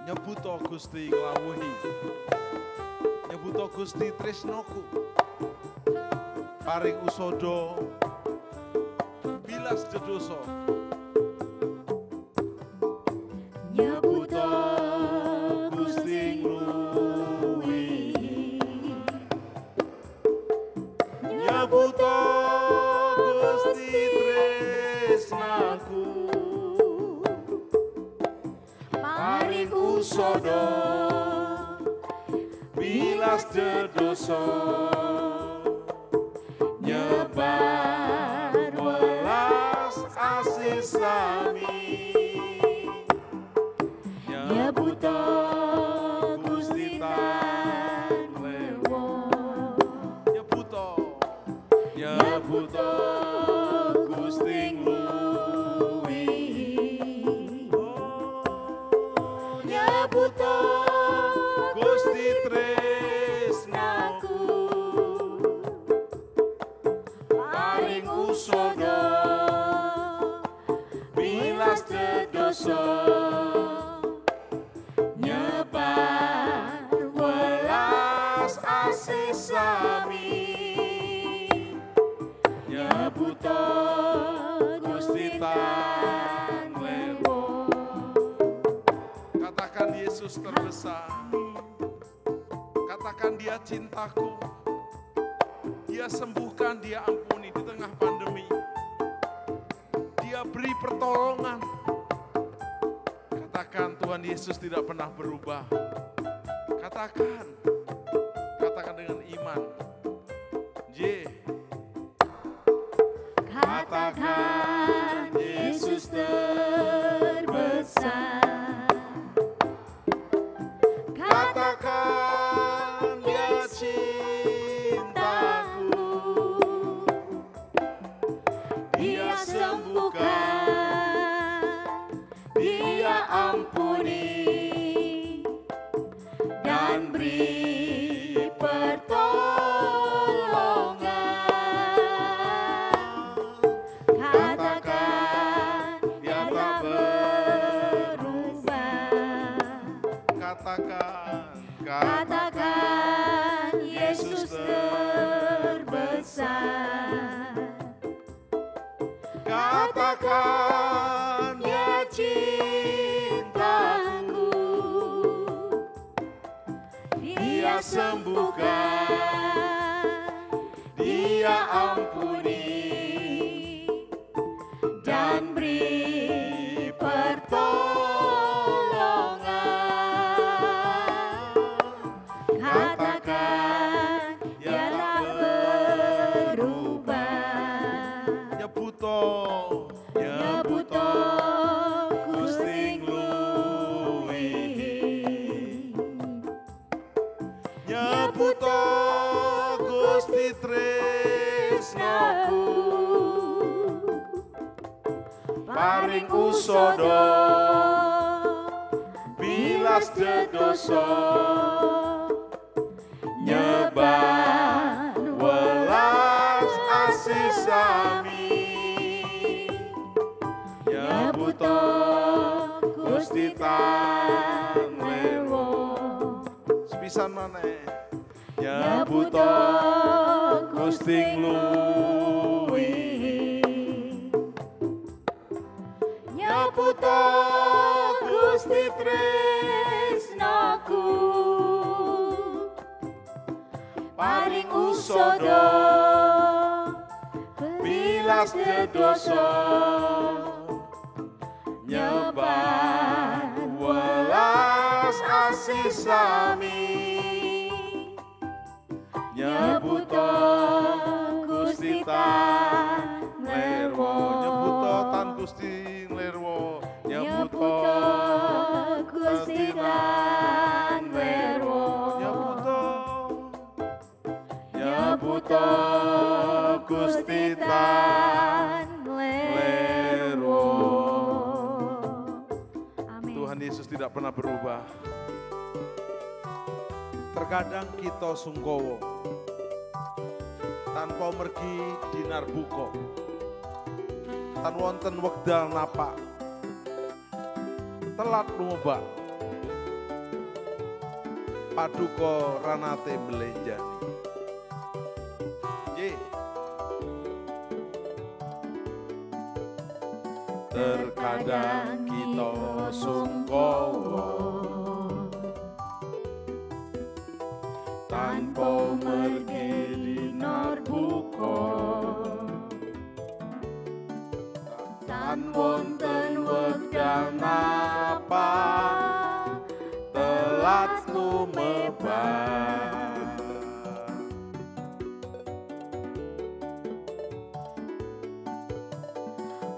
Nyebuto Gusti nglawuhi, nyebuto Gusti tresnoku, paring usodo bilas dedoso. Nyebuto Gusti ngluwihi, Nyebuto Gusti tresnaku, paring usodo bilas dedoso, nyebar welas asih sami. Nyebuto Gusti tanlewo, Nyebuto, nyebuto Gusti ngluwihi, nyebuto Gusti tresnaku, paring usodo bilas dedoso, nyebar welas asih sami. Nyebuto Gusti tanlewo. Katakan Yesus terbesar. Katakan Dia cintaku. Dia sembuhkan, Dia ampuni di tengah pandemi. Dia beri pertolongan. Katakan Tuhan Yesus tidak pernah berubah. Katakan. Katakan dengan iman. J. katakan Yesus terbesar, Katakan Dia cintaku. Dia sembuhkan, Dia ampuni, dan beri pertolongan. Katakan Dia tak berubah. Katakan Yesus terbesar. Katakan Dia cintaku. Dia sembuhkan, Dia ampuni, dan beri pertolongan. Katakan Dia tak berubah. Nyebuto, Nyebuto Gusti ngluwihi, nyebuto Gusti tresnaku, paring usodo bilas dedoso, nyebar welas asih sami. Nyebuto Gusti tanlewo. Sepisan maneh. Nyebuto Gusti ngluwihi, nyebuto Gusti tresnaku, paring usodo bilas dedoso, nyebar welas asih sami. Nyebuto Gusti tanlewo, nyebuto tan Gusti nglerwo, nyebuto Gusti tanlewo, nyebuto Gusti tanlewo. Amin. Tuhan Yesus tidak pernah berubah. Terkadang kita sungkowo tanpa mergi dinar buko, tan wonten wekdal napak, telat lumebak, paduka ranate belenjani. Ye. Terkadang kita sungkowo tanpa mergi dinar buka, tan wonten wekdal napa telat lumebar.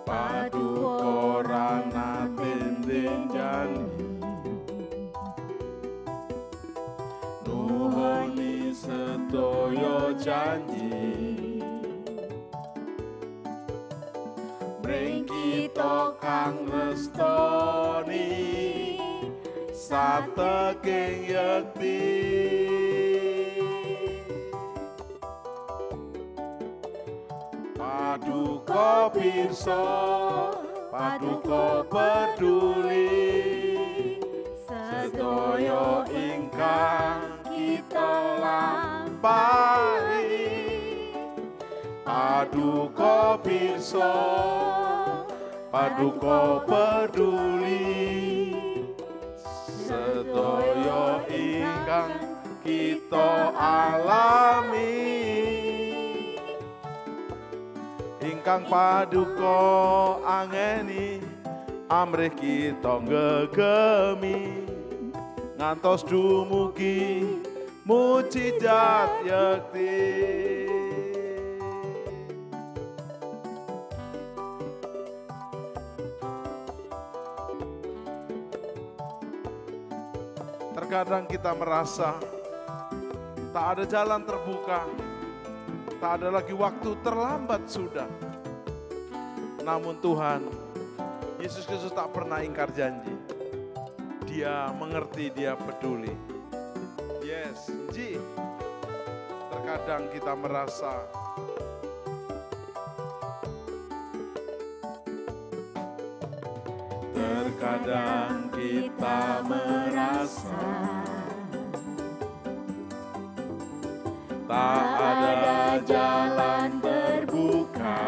Paduka ranate belenjani, nuhoni sedaya janji, mring kita kang restoni sateking yekti. Paduka pirsa, paduka peduli, sedaya ingkang kita lampahi. Paduka pirsa, paduka peduli, sedaya ingkang kita alami. Ingkang paduka angeni, amrih kita ngegemi, ngantos dumugi mujijat yekti. Terkadang kita merasa tak ada jalan terbuka, tak ada lagi waktu, terlambat sudah. Namun Tuhan, Yesus Kristus tak pernah ingkar janji. Dia mengerti, dia peduli. Yes, Ji. Terkadang kita merasa terkadang kita merasa tak ada jalan terbuka,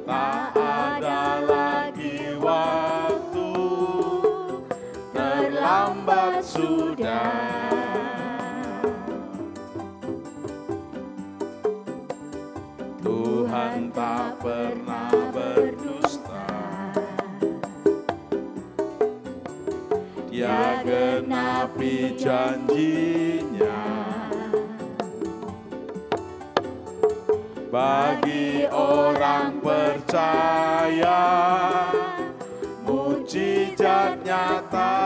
tak ada lagi waktu, terlambat sudah. Tuhan tak pernah berdusta, Dia genapi janjinya. Bagi orang percaya, mujizat nyata.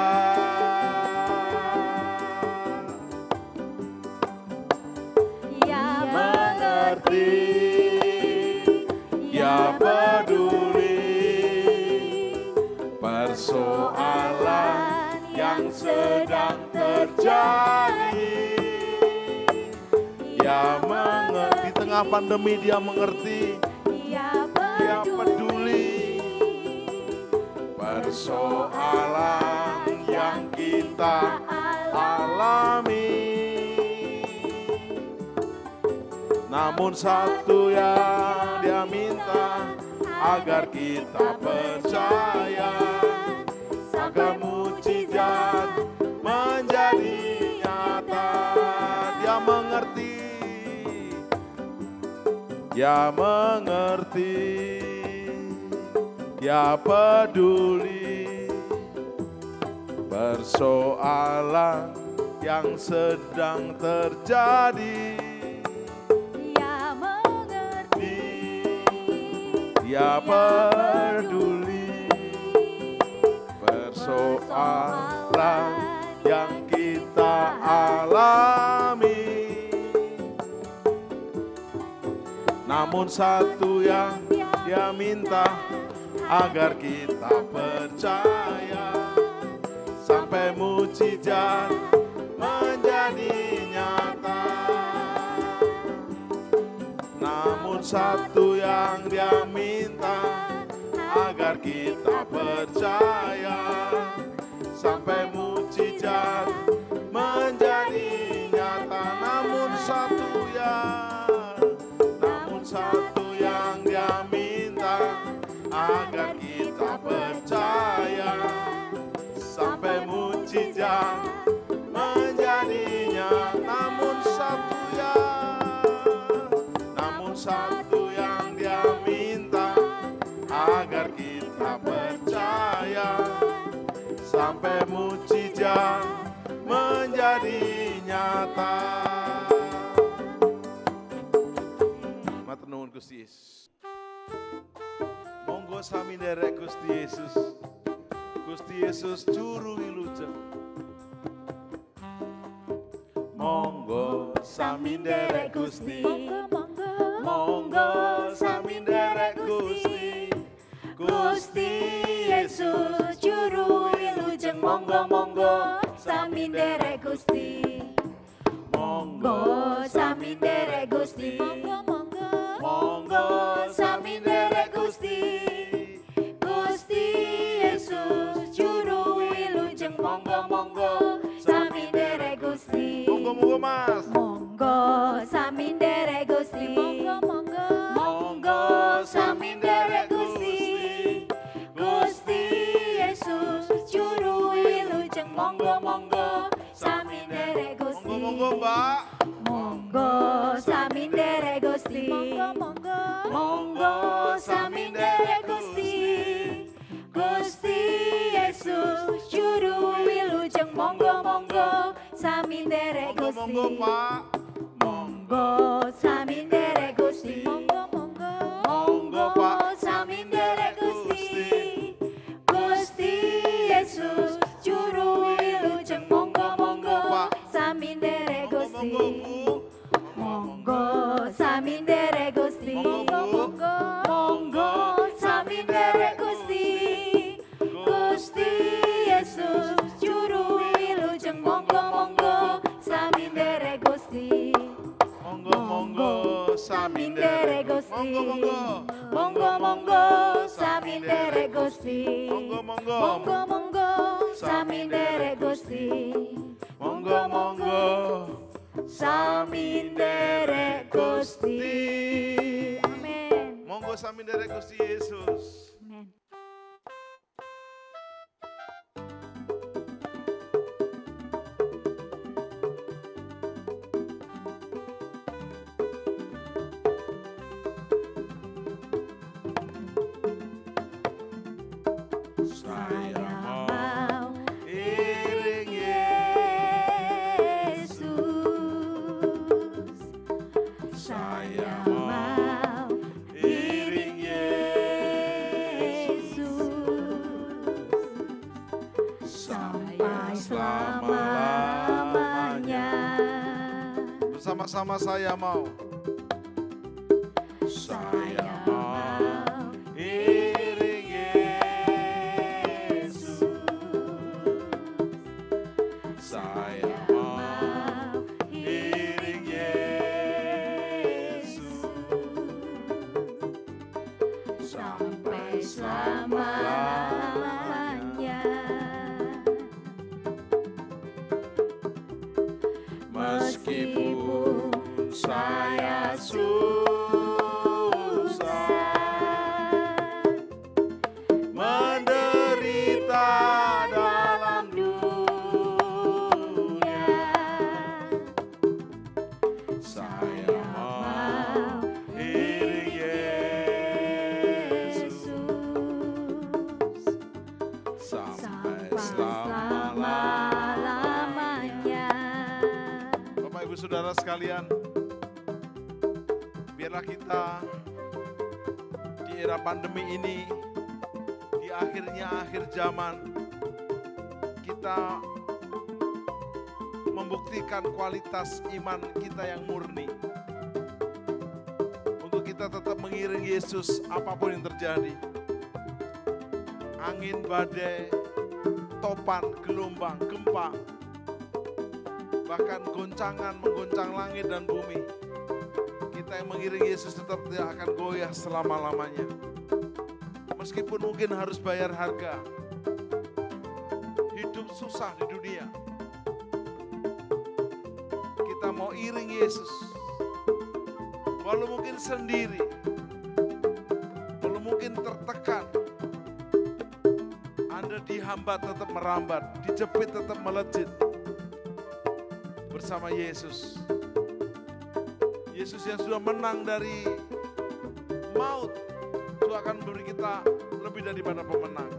Ia Mengerti, Dia peduli, persoalan yang sedang terjadi. Dia mengerti, di tengah pandemi Dia mengerti, Dia peduli, persoalan yang kita alami. Namun satu yang Dia minta, agar kita percaya, agar mujizat menjadi nyata. Dia mengerti, Dia mengerti, Dia peduli, persoalan yang sedang terjadi. Dia peduli, persoalan yang kita alami. Namun satu yang Dia minta, agar kita percaya, sampai mujizat menjadi nyata. Namun satu yang Dia minta, agar kita percaya, sampai mujizat menjadi nyata. Namun satu yang dia minta, agar kita percaya sampai mujizat menjadinya. Namun satu yang dia minta, agar kita percaya sampai mujizat menjadi nyata. Matur nuwun Gusti Yesus. Monggo sami nderek Gusti Yesus. Gusti Yesus juru wilujeng. Monggo sami nderek Gusti. Monggo sami nderek Gusti. Gusti Yesus juru wilujeng. Monggo sami nderek Gusti. Monggo sami nderek Gusti. Monggo sami nderek Gusti. Gusti Yesus juru wilujeng. Monggo sami nderek Gusti. Monggo Mas. Monggo sami nderek Gusti. Monggo sami nderek Gusti. Gusti Yesus juru wilujeng. Monggo sami nderek Gusti. Monggo Mbak. Monggo sami nderek Gusti. Monggo sami nderek Gusti. Gusti Yesus juru wilujeng. Monggo sami nderek Gusti. Monggo Pak. Monggo sami nderek Gusti. Monggo Pak sami nderek Gusti. Gusti Yesus juru wilujeng. Monggo sami nderek Gusti. Monggo sami nderek Gusti. Monggo sami nderek Gusti. Gusti Yesus juru wilujeng. Monggo sami nderek Gusti. Monggo sami nderek Gusti. Monggo sami nderek Gusti. Monggo sami nderek Gusti. Monggo sami nderek Gusti. Amin. Monggo sami nderek Gusti Yesus. Amin. Saya mau iring Yesus. Saya mau iring Yesus sampai selama-lamanya. Bersama-sama saya mau. Saya mau iring Yesus. Saya mau iring Yesus sampai selama-lamanya. Meskipun saya susah menderita dalam dunia, saya mau iring Yesus sampai selama-lamanya. Bapak Ibu Saudara sekalian, biarlah kita di era pandemi ini, di akhir zaman, kita membuktikan kualitas iman kita yang murni. Untuk kita tetap mengiring Yesus apapun yang terjadi. Angin, badai, topan, gelombang, gempa, bahkan goncangan menggoncang langit dan bumi. Kita yang mengiring Yesus tetap tidak akan goyah selama-lamanya. Meskipun mungkin harus bayar harga. Hidup susah di dunia. Kita mau iring Yesus. Walau mungkin sendiri, walau mungkin tertekan, Anda dihambat tetap merambat, dijepit tetap melejit. Bersama Yesus. Yesus yang sudah menang dari maut, itu akan memberi kita lebih daripada pemenang.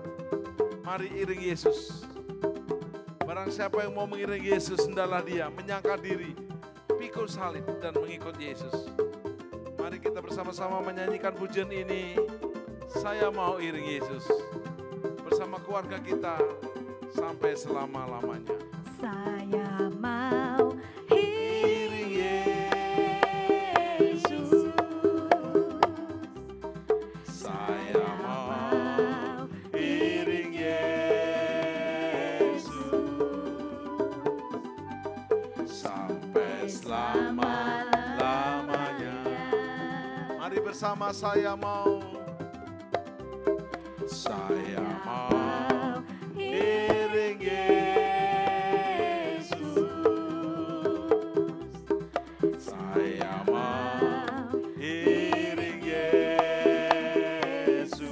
Mari iring Yesus. Barang siapa yang mau mengiring Yesus, hendaklah dia menyangkal diri, pikul salib dan mengikut Yesus. Mari kita bersama-sama menyanyikan pujian ini. Saya mau iring Yesus. Bersama keluarga kita sampai selama-lamanya. Saya mau iring Yesus. Saya mau iring Yesus sampai selama-lamanya. Mari bersama, saya mau. Saya mau iring Yesus. Saya mau iring Yesus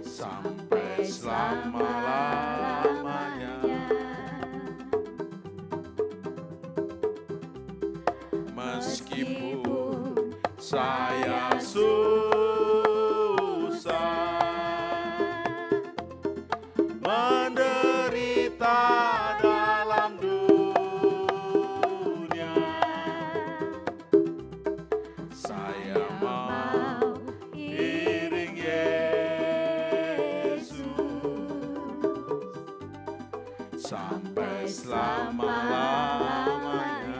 sampai selama-lamanya. Meskipun saya menderita dalam dunia, saya mau iring Yesus sampai selama-lamanya.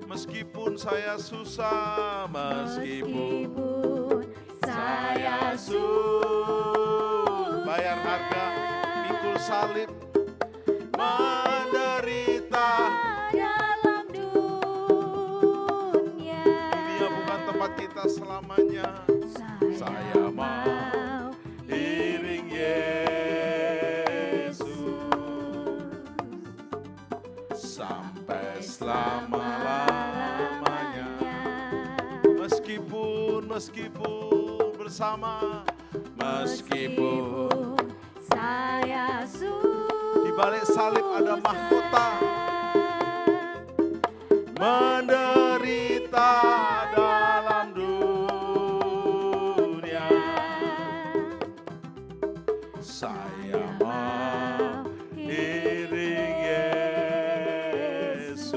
Meskipun saya susah, meskipun saya bayar harga, pikul salib, menderita dalam dunia. Dunia bukan tempat kita selamanya. Saya mau iring Yesus sampai selama-lamanya. Meskipun bersama, meskipun saya di balik salib ada mahkota, menderita dalam dunia, saya mau iring Yesus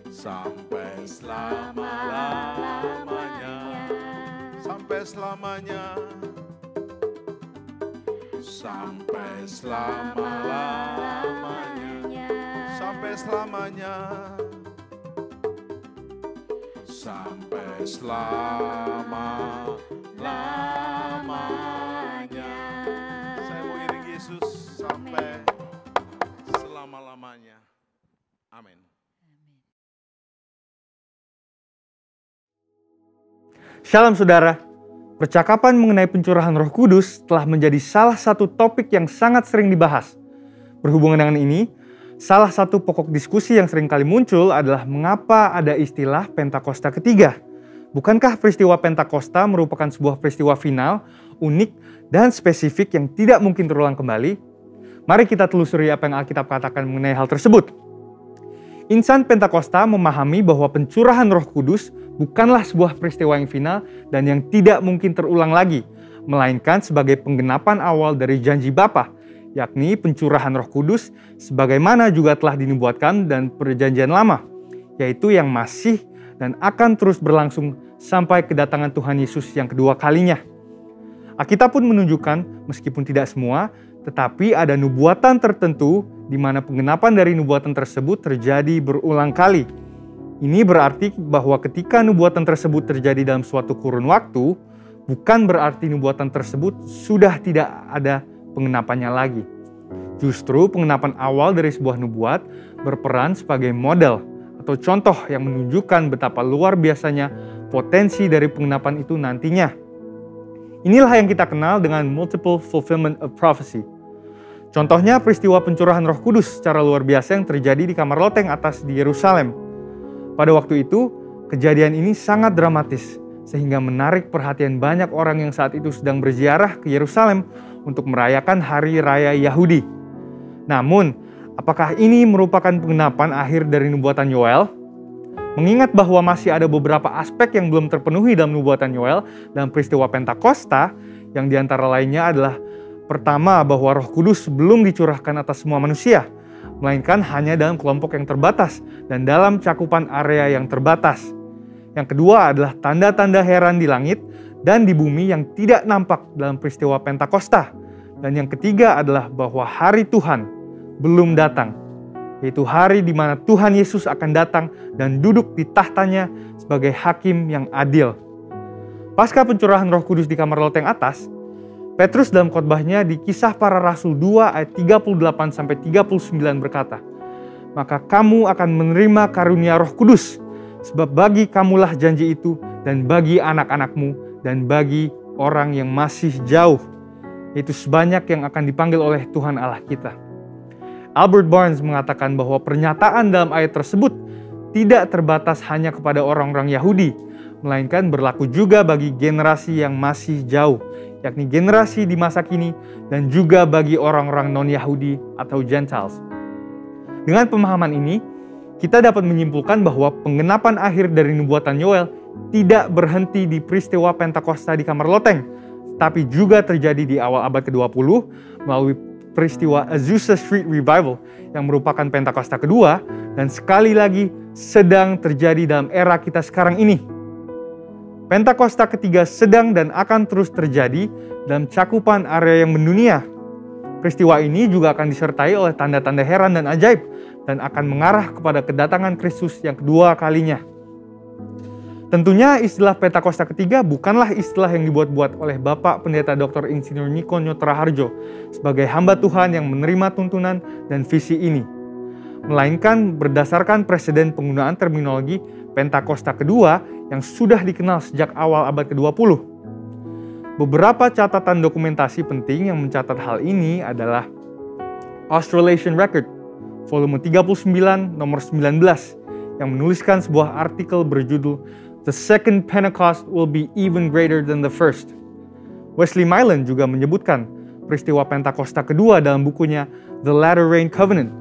sampai selama-lamanya. Sampai selamanya, sampai selama-lamanya, sampai selamanya, sampai selama-lamanya. Saya mau iring Yesus sampai selama-lamanya. Amin. Shalom saudara, percakapan mengenai pencurahan Roh Kudus telah menjadi salah satu topik yang sangat sering dibahas. Berhubungan dengan ini, salah satu pokok diskusi yang sering kali muncul adalah mengapa ada istilah Pentakosta ketiga. Bukankah peristiwa Pentakosta merupakan sebuah peristiwa final, unik, dan spesifik yang tidak mungkin terulang kembali? Mari kita telusuri apa yang Alkitab katakan mengenai hal tersebut. Insan Pentakosta memahami bahwa pencurahan Roh Kudus bukanlah sebuah peristiwa yang final dan yang tidak mungkin terulang lagi, melainkan sebagai penggenapan awal dari janji Bapa, yakni pencurahan Roh Kudus sebagaimana juga telah dinubuatkan dan perjanjian lama, yaitu yang masih dan akan terus berlangsung sampai kedatangan Tuhan Yesus yang kedua kalinya. Alkitab pun menunjukkan meskipun tidak semua, tetapi ada nubuatan tertentu di mana penggenapan dari nubuatan tersebut terjadi berulang kali. Ini berarti bahwa ketika nubuatan tersebut terjadi dalam suatu kurun waktu, bukan berarti nubuatan tersebut sudah tidak ada pengenapannya lagi. Justru pengenapan awal dari sebuah nubuat berperan sebagai model atau contoh yang menunjukkan betapa luar biasanya potensi dari pengenapan itu nantinya. Inilah yang kita kenal dengan multiple fulfillment of prophecy. Contohnya peristiwa pencurahan Roh Kudus secara luar biasa yang terjadi di kamar loteng atas di Yerusalem. Pada waktu itu, kejadian ini sangat dramatis, sehingga menarik perhatian banyak orang yang saat itu sedang berziarah ke Yerusalem untuk merayakan Hari Raya Yahudi. Namun, apakah ini merupakan penggenapan akhir dari nubuatan Yoel? Mengingat bahwa masih ada beberapa aspek yang belum terpenuhi dalam nubuatan Yoel dalam peristiwa Pentakosta, yang diantara lainnya adalah pertama, bahwa Roh Kudus belum dicurahkan atas semua manusia, melainkan hanya dalam kelompok yang terbatas dan dalam cakupan area yang terbatas. Yang kedua adalah tanda-tanda heran di langit dan di bumi yang tidak nampak dalam peristiwa Pentakosta. Dan yang ketiga adalah bahwa hari Tuhan belum datang, yaitu hari di mana Tuhan Yesus akan datang dan duduk di tahtanya sebagai hakim yang adil. Pasca pencurahan Roh Kudus di kamar loteng atas, Petrus dalam khotbahnya di Kisah Para Rasul 2 ayat 38-39 berkata, "Maka kamu akan menerima karunia Roh Kudus, sebab bagi kamulah janji itu, dan bagi anak-anakmu, dan bagi orang yang masih jauh, yaitu sebanyak yang akan dipanggil oleh Tuhan Allah kita." Albert Barnes mengatakan bahwa pernyataan dalam ayat tersebut tidak terbatas hanya kepada orang-orang Yahudi, melainkan berlaku juga bagi generasi yang masih jauh, yakni generasi di masa kini, dan juga bagi orang-orang non-Yahudi atau Gentiles. Dengan pemahaman ini, kita dapat menyimpulkan bahwa penggenapan akhir dari nubuatan Yoel tidak berhenti di peristiwa Pentakosta di kamar loteng, tapi juga terjadi di awal abad ke-20 melalui peristiwa Azusa Street Revival yang merupakan Pentakosta kedua, dan sekali lagi sedang terjadi dalam era kita sekarang ini. Pentakosta ketiga sedang dan akan terus terjadi dalam cakupan area yang mendunia. Peristiwa ini juga akan disertai oleh tanda-tanda heran dan ajaib dan akan mengarah kepada kedatangan Kristus yang kedua kalinya. Tentunya istilah Pentakosta ketiga bukanlah istilah yang dibuat-buat oleh Bapak Pendeta Dr. Insinyur Niko Nyotraharjo sebagai hamba Tuhan yang menerima tuntunan dan visi ini, melainkan berdasarkan presiden penggunaan terminologi Pentakosta kedua yang sudah dikenal sejak awal abad ke-20. Beberapa catatan dokumentasi penting yang mencatat hal ini adalah Australasian Record, volume 39, nomor 19, yang menuliskan sebuah artikel berjudul "The Second Pentecost Will Be Even Greater Than the First". Wesley Mylan juga menyebutkan peristiwa Pentakosta kedua dalam bukunya The Latter Rain Covenant.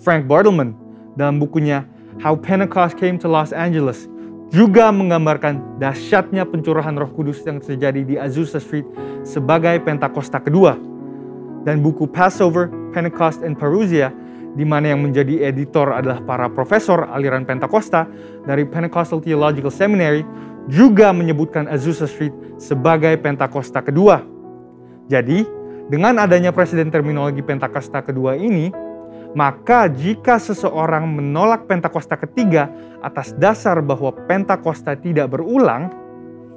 Frank Bartleman dalam bukunya How Pentecost Came to Los Angeles juga menggambarkan dahsyatnya pencurahan Roh Kudus yang terjadi di Azusa Street sebagai Pentakosta kedua. Dan buku Passover, Pentecost, and Parousia, di mana yang menjadi editor adalah para profesor aliran Pentakosta dari Pentecostal Theological Seminary, juga menyebutkan Azusa Street sebagai Pentakosta kedua. Jadi, dengan adanya presiden terminologi Pentakosta kedua ini, maka jika seseorang menolak Pentakosta ketiga atas dasar bahwa Pentakosta tidak berulang,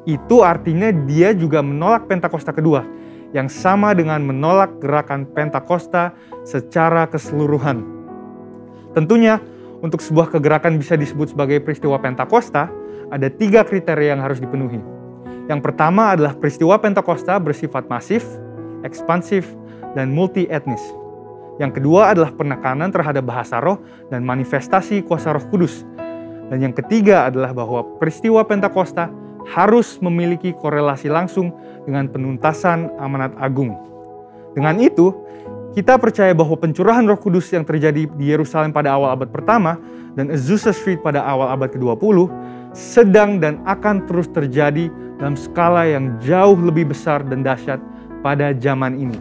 itu artinya dia juga menolak Pentakosta kedua, yang sama dengan menolak gerakan Pentakosta secara keseluruhan. Tentunya, untuk sebuah kegerakan bisa disebut sebagai peristiwa Pentakosta, ada 3 kriteria yang harus dipenuhi. Yang pertama adalah peristiwa Pentakosta bersifat masif, ekspansif, dan multi-etnis. Yang kedua adalah penekanan terhadap bahasa roh dan manifestasi kuasa Roh Kudus. Dan yang ketiga adalah bahwa peristiwa Pentakosta harus memiliki korelasi langsung dengan penuntasan amanat agung. Dengan itu, kita percaya bahwa pencurahan Roh Kudus yang terjadi di Yerusalem pada awal abad pertama dan Azusa Street pada awal abad ke-20 sedang dan akan terus terjadi dalam skala yang jauh lebih besar dan dahsyat pada zaman ini,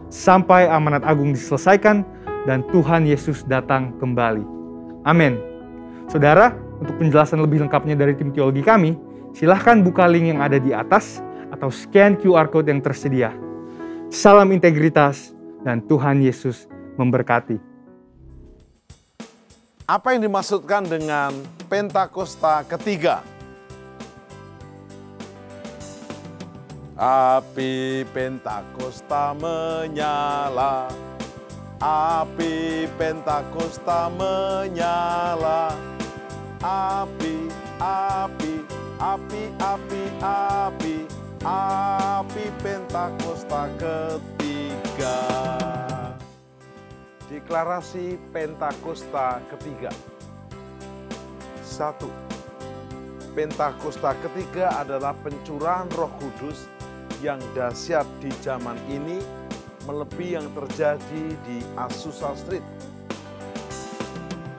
sampai amanat agung diselesaikan dan Tuhan Yesus datang kembali. Amin. Saudara, untuk penjelasan lebih lengkapnya dari tim teologi kami, silahkan buka link yang ada di atas atau scan QR Code yang tersedia. Salam integritas dan Tuhan Yesus memberkati. Apa yang dimaksudkan dengan Pentakosta ketiga? Api Pentakosta menyala, api Pentakosta menyala, api, api, api, api, api, api Pentakosta ketiga. Deklarasi Pentakosta ketiga. 1. Pentakosta ketiga adalah pencurahan Roh Kudus yang dahsyat di zaman ini, melebihi yang terjadi di Azusa Street.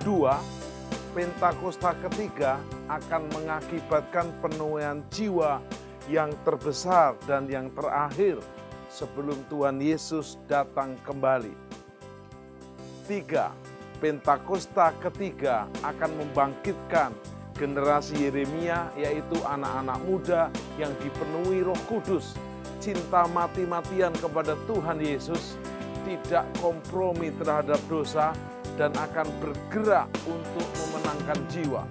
2. Pentakosta ketiga akan mengakibatkan penuaian jiwa yang terbesar dan yang terakhir sebelum Tuhan Yesus datang kembali. 3. Pentakosta ketiga akan membangkitkan generasi Yeremia, yaitu anak-anak muda yang dipenuhi Roh Kudus, cinta mati-matian kepada Tuhan Yesus, tidak kompromi terhadap dosa, dan akan bergerak untuk memenangkan jiwa.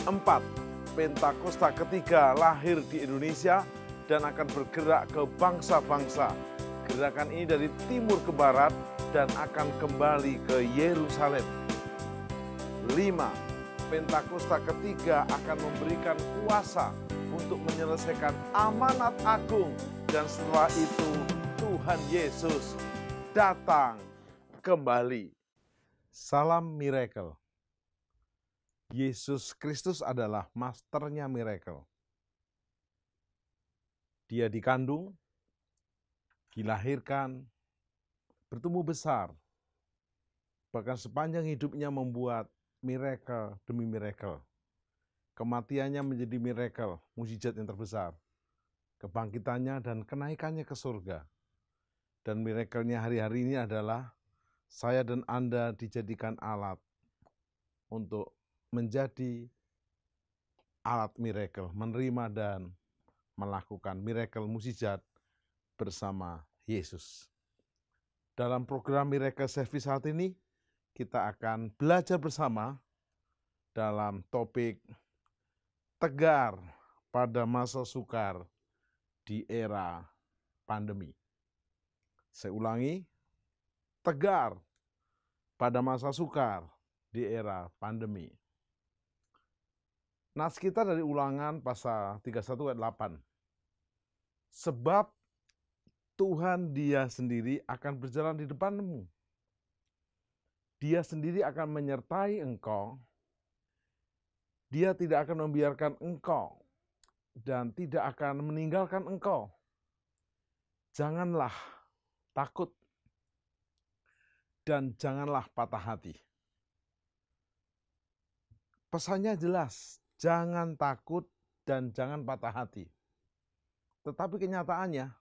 4. Pentakosta ketiga lahir di Indonesia dan akan bergerak ke bangsa-bangsa. Gerakan ini dari timur ke barat dan akan kembali ke Yerusalem. 5. Pentakosta ketiga akan memberikan kuasa untuk menyelesaikan amanat agung, dan setelah itu Tuhan Yesus datang kembali. Salam miracle. Yesus Kristus adalah masternya miracle. Dia dikandung, dilahirkan, bertumbuh besar, bahkan sepanjang hidupnya membuat miracle demi miracle. Kematiannya menjadi miracle, mukjizat yang terbesar. Kebangkitannya dan kenaikannya ke surga. Dan miracle-nya hari-hari ini adalah saya dan Anda dijadikan alat untuk menjadi alat miracle, menerima dan melakukan miracle mukjizat bersama Yesus. Dalam program Miracle Service saat ini, kita akan belajar bersama dalam topik tegar pada masa sukar di era pandemi. Saya ulangi, tegar pada masa sukar di era pandemi. Nas kita dari Ulangan pasal 31 ayat 8. Sebab Tuhan Dia sendiri akan berjalan di depanmu. Dia sendiri akan menyertai engkau. Dia tidak akan membiarkan engkau dan tidak akan meninggalkan engkau. Janganlah takut dan janganlah patah hati. Pesannya jelas, jangan takut dan jangan patah hati. Tetapi kenyataannya,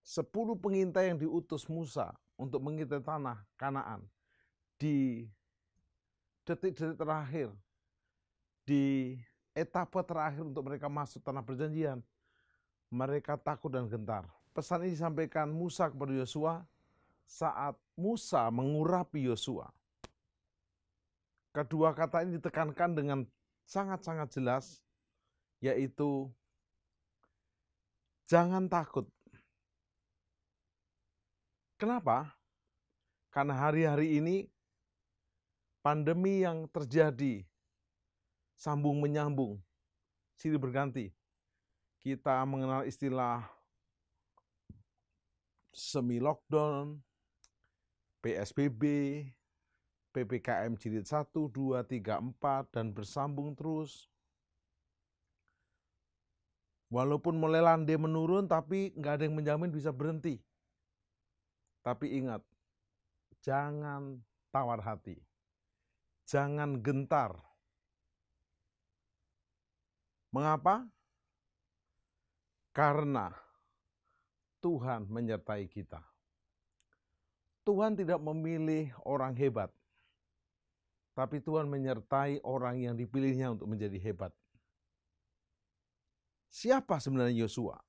10 pengintai yang diutus Musa untuk mengintai tanah Kanaan di detik-detik terakhir, di etapa terakhir untuk mereka masuk tanah perjanjian, mereka takut dan gentar. Pesan ini disampaikan Musa kepada Yosua saat Musa mengurapi Yosua. Kedua kata ini ditekankan dengan sangat-sangat jelas, yaitu jangan takut. Kenapa? Karena hari-hari ini pandemi yang terjadi sambung menyambung, silih berganti. Kita mengenal istilah semi-lockdown, PSBB, PPKM jilid 1, 2, 3, 4, dan bersambung terus. Walaupun mulai landai menurun, tapi nggak ada yang menjamin bisa berhenti. Tapi ingat, jangan tawar hati, jangan gentar. Mengapa? Karena Tuhan menyertai kita. Tuhan tidak memilih orang hebat, tapi Tuhan menyertai orang yang dipilihnya untuk menjadi hebat. Siapa sebenarnya Yosua?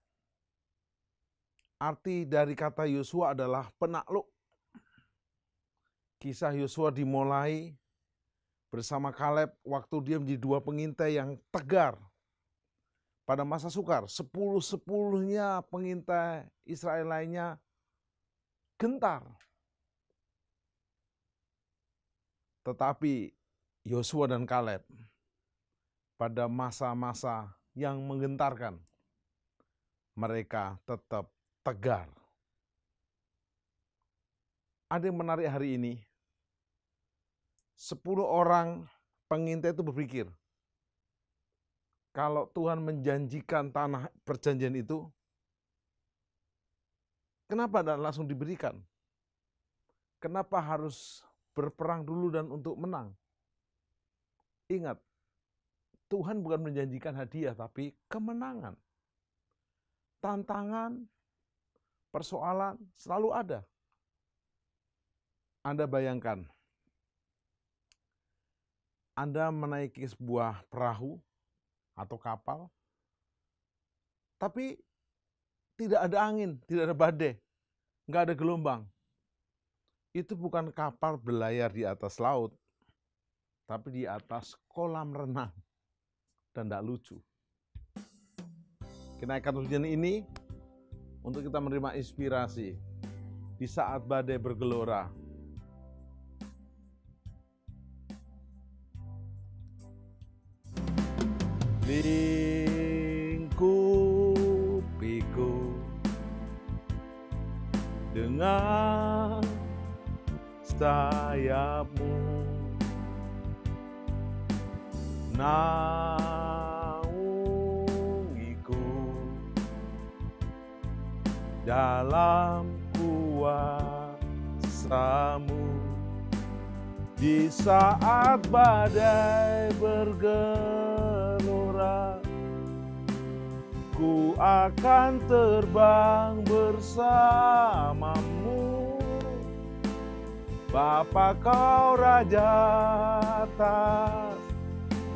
Arti dari kata Yosua adalah penakluk. Kisah Yosua dimulai bersama Kaleb waktu dia menjadi 2 pengintai yang tegar. Pada masa sukar, 10-10-nya pengintai Israel lainnya gentar. Tetapi Yosua dan Kaleb pada masa-masa yang menggentarkan, mereka tetap tegar. Ada yang menarik hari ini, 10 orang pengintai itu berpikir, kalau Tuhan menjanjikan tanah perjanjian itu, kenapa tidak langsung diberikan? Kenapa harus berperang dulu dan untuk menang? Ingat, Tuhan bukan menjanjikan hadiah, tapi kemenangan. Tantangan, persoalan selalu ada. Anda bayangkan, Anda menaiki sebuah perahu atau kapal, tapi tidak ada angin, tidak ada badai, nggak ada gelombang. Itu bukan kapal berlayar di atas laut, tapi di atas kolam renang. Dan tidak lucu. Kenaikan hujan ini untuk kita menerima inspirasi di saat badai bergelora. Lingkupiku dengan sayapmu, naungiku dalam kuasa-Mu di saat badai bergelora. Ku akan terbang bersama-Mu, Bapa Kau Raja atas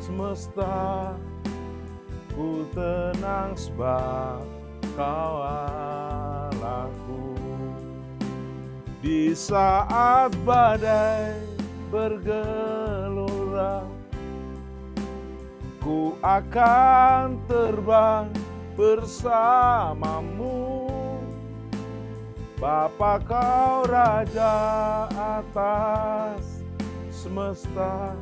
semesta. Ku tenang sebab Kau Allahku. Di saat badai bergelora, ku akan terbang bersama-Mu, Bapa Kau Raja atas semesta.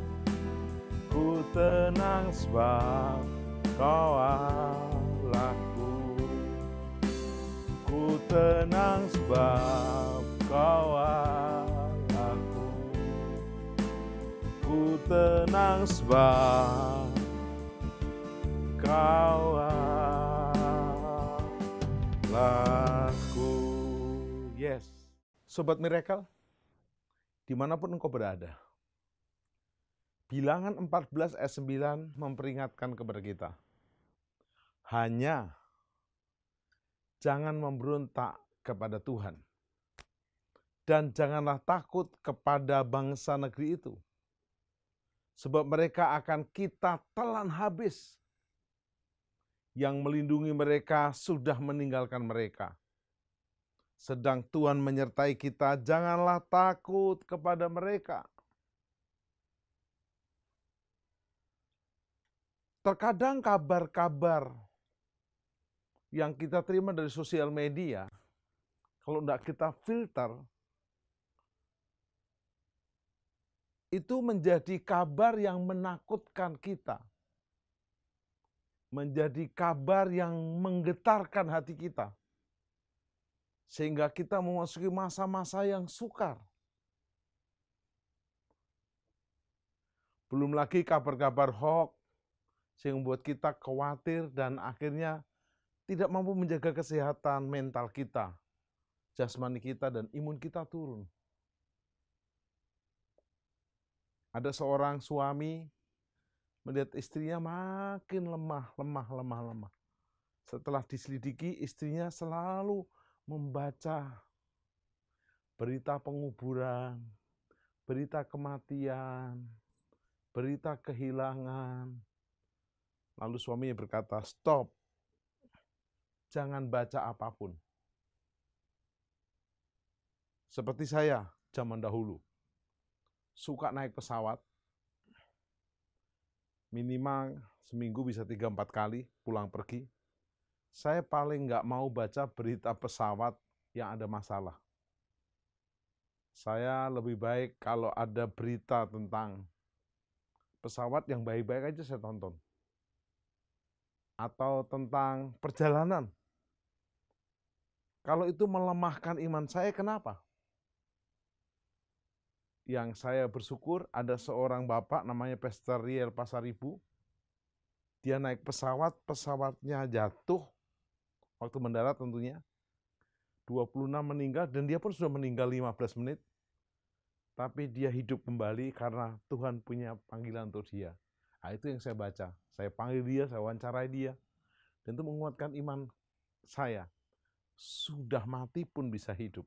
Ku tenang sebab Kau Allahku. Ku tenang sebab Kau Allahku. Ku tenang sebab Kau Allahku. Yes. Sobat Miracle, dimanapun engkau berada, Bilangan 14 ayat 9 memperingatkan kepada kita. Hanya jangan memberontak kepada Tuhan. Dan janganlah takut kepada bangsa negeri itu. Sebab mereka akan kita telan habis. Yang melindungi mereka sudah meninggalkan mereka. Sedang Tuhan menyertai kita, janganlah takut kepada mereka. Terkadang kabar-kabar yang kita terima dari sosial media, kalau tidak kita filter, itu menjadi kabar yang menakutkan kita. Menjadi kabar yang menggetarkan hati kita. Sehingga kita memasuki masa-masa yang sukar. Belum lagi kabar-kabar hoax, sehingga membuat kita khawatir dan akhirnya tidak mampu menjaga kesehatan mental kita, jasmani kita, dan imun kita turun. Ada seorang suami melihat istrinya makin lemah. Setelah diselidiki, istrinya selalu membaca berita penguburan, berita kematian, berita kehilangan. Lalu suaminya berkata, stop, jangan baca apapun. Seperti saya zaman dahulu, suka naik pesawat, minimal seminggu bisa 3-4 kali pulang pergi. Saya paling nggak mau baca berita pesawat yang ada masalah. Saya lebih baik kalau ada berita tentang pesawat yang baik-baik aja saya tonton. atau tentang perjalanan. Kalau itu melemahkan iman saya, kenapa? Yang saya bersyukur ada seorang bapak namanya Pastor Riel Pasaribu. Dia naik pesawat, pesawatnya jatuh waktu mendarat tentunya. 26 meninggal dan dia pun sudah meninggal 15 menit. Tapi dia hidup kembali karena Tuhan punya panggilan untuk dia. Nah, itu yang saya baca. Saya panggil dia, saya wawancarai dia. Dan itu menguatkan iman saya. Sudah mati pun bisa hidup.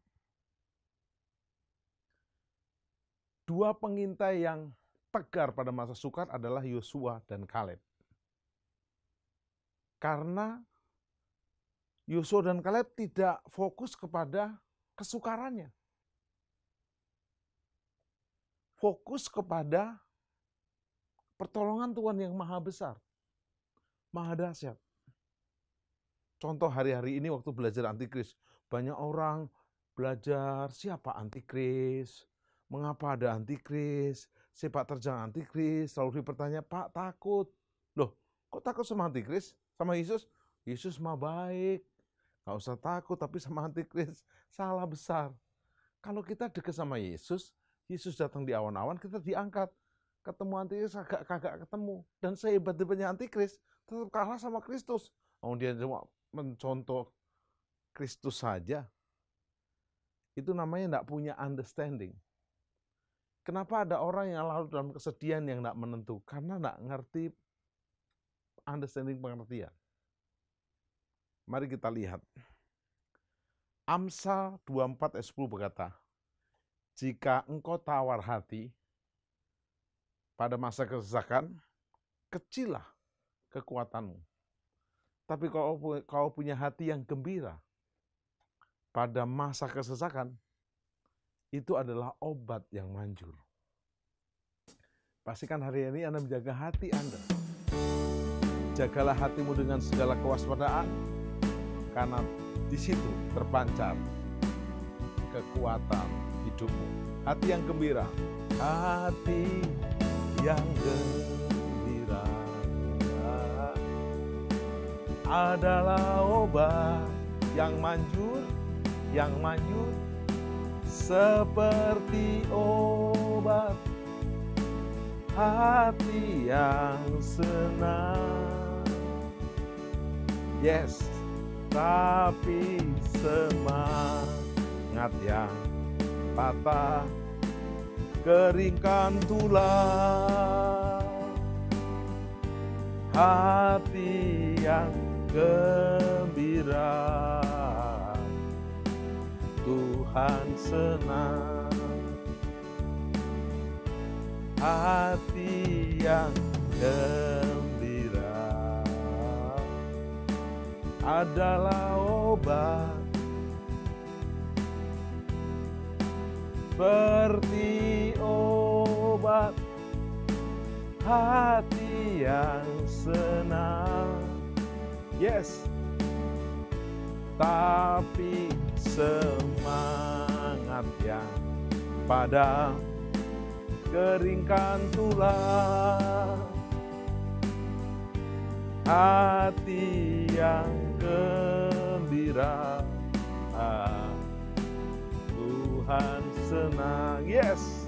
Dua pengintai yang tegar pada masa sukar adalah Yosua dan Kaleb. Karena Yosua dan Kaleb tidak fokus kepada kesukarannya. Fokus kepada pertolongan Tuhan yang maha besar, maha dahsyat. Contoh hari-hari ini waktu belajar antikris, banyak orang belajar siapa antikris, mengapa ada antikris, sepak terjang antikris, selalu bertanya, Pak takut. Loh, kok takut sama antikris? Sama Yesus? Yesus mah baik, gak usah takut, tapi sama antikris salah besar. Kalau kita dekat sama Yesus, Yesus datang di awan-awan, kita diangkat. Ketemu antikris kagak ketemu. Dan sehebat-hebatnya antikris, tetap kalah sama Kristus. Oh, dia cuma mencontoh Kristus saja. Itu namanya tidak punya understanding. Kenapa ada orang yang lalu dalam kesedihan yang tidak menentu? Karena tidak ngerti understanding pengertian. Mari kita lihat. Amsal 24 ayat 10 berkata, jika engkau tawar hati pada masa kesesakan, kecillah kekuatanmu. Tapi kalau kau punya hati yang gembira pada masa kesesakan, itu adalah obat yang manjur. Pastikan hari ini Anda menjaga hati Anda. Jagalah hatimu dengan segala kewaspadaan, karena di situ terpancar kekuatan hidupmu. Hati yang gembira. Hati yang gembira adalah obat yang manjur seperti obat. Hati yang senang, yes, tapi semangat yang patah keringkan tulang. Hati yang gembira, Tuhan senang. Hati yang gembira adalah obat seperti obat. Hati yang senang, yes, tapi semangat yang padam keringkan tulang. Hati yang gembira, Tuhan senang, yes.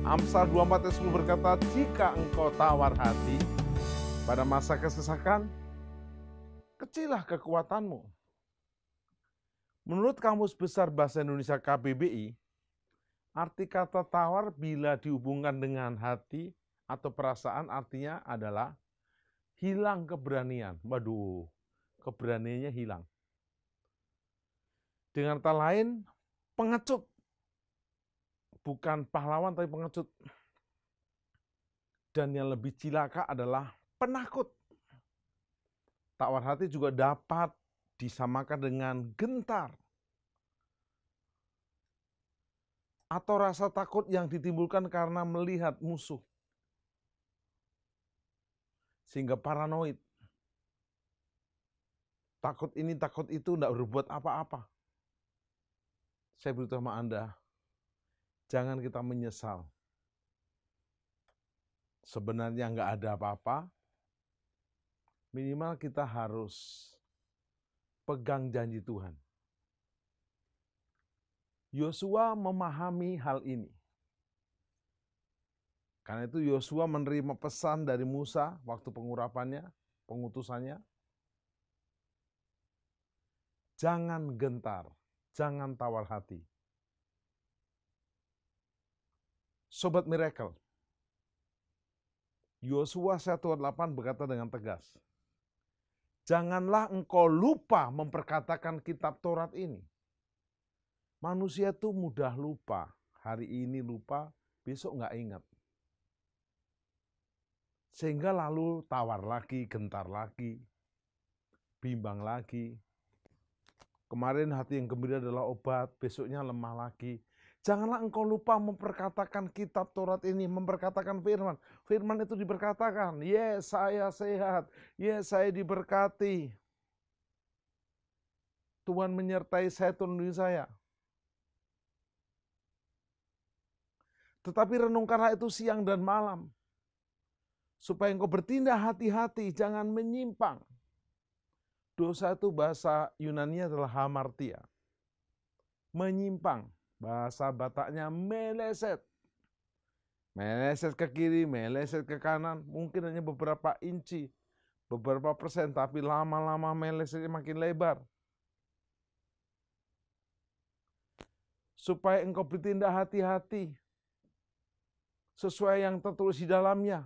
Amsal 24 ayat 10 berkata, jika engkau tawar hati pada masa kesesakan, kecillah kekuatanmu. Menurut Kamus Besar Bahasa Indonesia KBBI, arti kata tawar bila dihubungkan dengan hati atau perasaan artinya adalah hilang keberanian. Waduh, keberaniannya hilang. Dengan kata lain, pengecut. Bukan pahlawan tapi pengecut. Dan yang lebih cilaka adalah penakut. Tawar hati juga dapat disamakan dengan gentar. Atau rasa takut yang ditimbulkan karena melihat musuh. Sehingga paranoid. Takut ini, takut itu, tidak berbuat apa-apa. Saya beritahu sama Anda, jangan kita menyesal. Sebenarnya nggak ada apa-apa. minimal kita harus pegang janji Tuhan. Yosua memahami hal ini. Karena itu Yosua menerima pesan dari Musa waktu pengurapannya, pengutusannya. Jangan gentar, jangan tawar hati. Sobat Miracle, Yosua 1:8 berkata dengan tegas, janganlah engkau lupa memperkatakan kitab Taurat ini. Manusia tuh mudah lupa, hari ini lupa, besok nggak ingat. Sehingga lalu tawar lagi, gentar lagi, bimbang lagi. Kemarin hati yang gembira adalah obat, besoknya lemah lagi. Janganlah engkau lupa memperkatakan kitab Taurat ini, memperkatakan firman. Firman itu diberkatakan, yes saya sehat, yes saya diberkati. Tuhan menyertai saya, Tuhan melindungi saya. Tetapi renungkanlah itu siang dan malam. Supaya engkau bertindak hati-hati, jangan menyimpang. Dosa itu bahasa Yunani adalah hamartia. Menyimpang, bahasa Bataknya meleset. Meleset ke kiri, meleset ke kanan, mungkin hanya beberapa inci, beberapa persen, tapi lama-lama melesetnya makin lebar. Supaya engkau bertindak hati-hati, sesuai yang tertulis di dalamnya.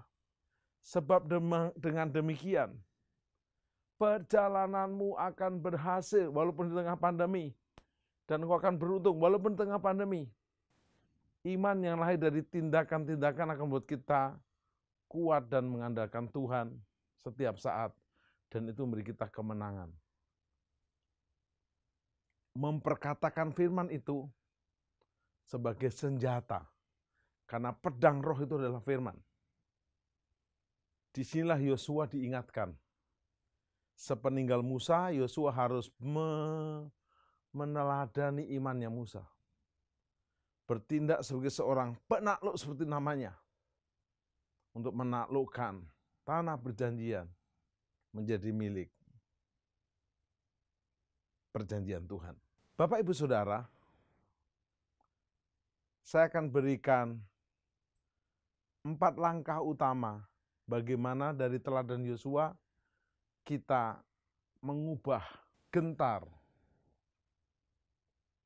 Sebab dengan demikian, perjalananmu akan berhasil walaupun di tengah pandemi. Dan engkau akan beruntung walaupun di tengah pandemi. Iman yang lahir dari tindakan-tindakan akan membuat kita kuat dan mengandalkan Tuhan setiap saat. Dan itu memberi kita kemenangan. Memperkatakan firman itu sebagai senjata. Karena pedang roh itu adalah firman. Disinilah Yosua diingatkan. Sepeninggal Musa, Yosua harus meneladani imannya Musa. Bertindak sebagai seorang penakluk seperti namanya. Untuk menaklukkan tanah perjanjian menjadi milik perjanjian Tuhan. Bapak Ibu Saudara, saya akan berikan 4 langkah utama bagaimana dari teladan Yosua kita mengubah gentar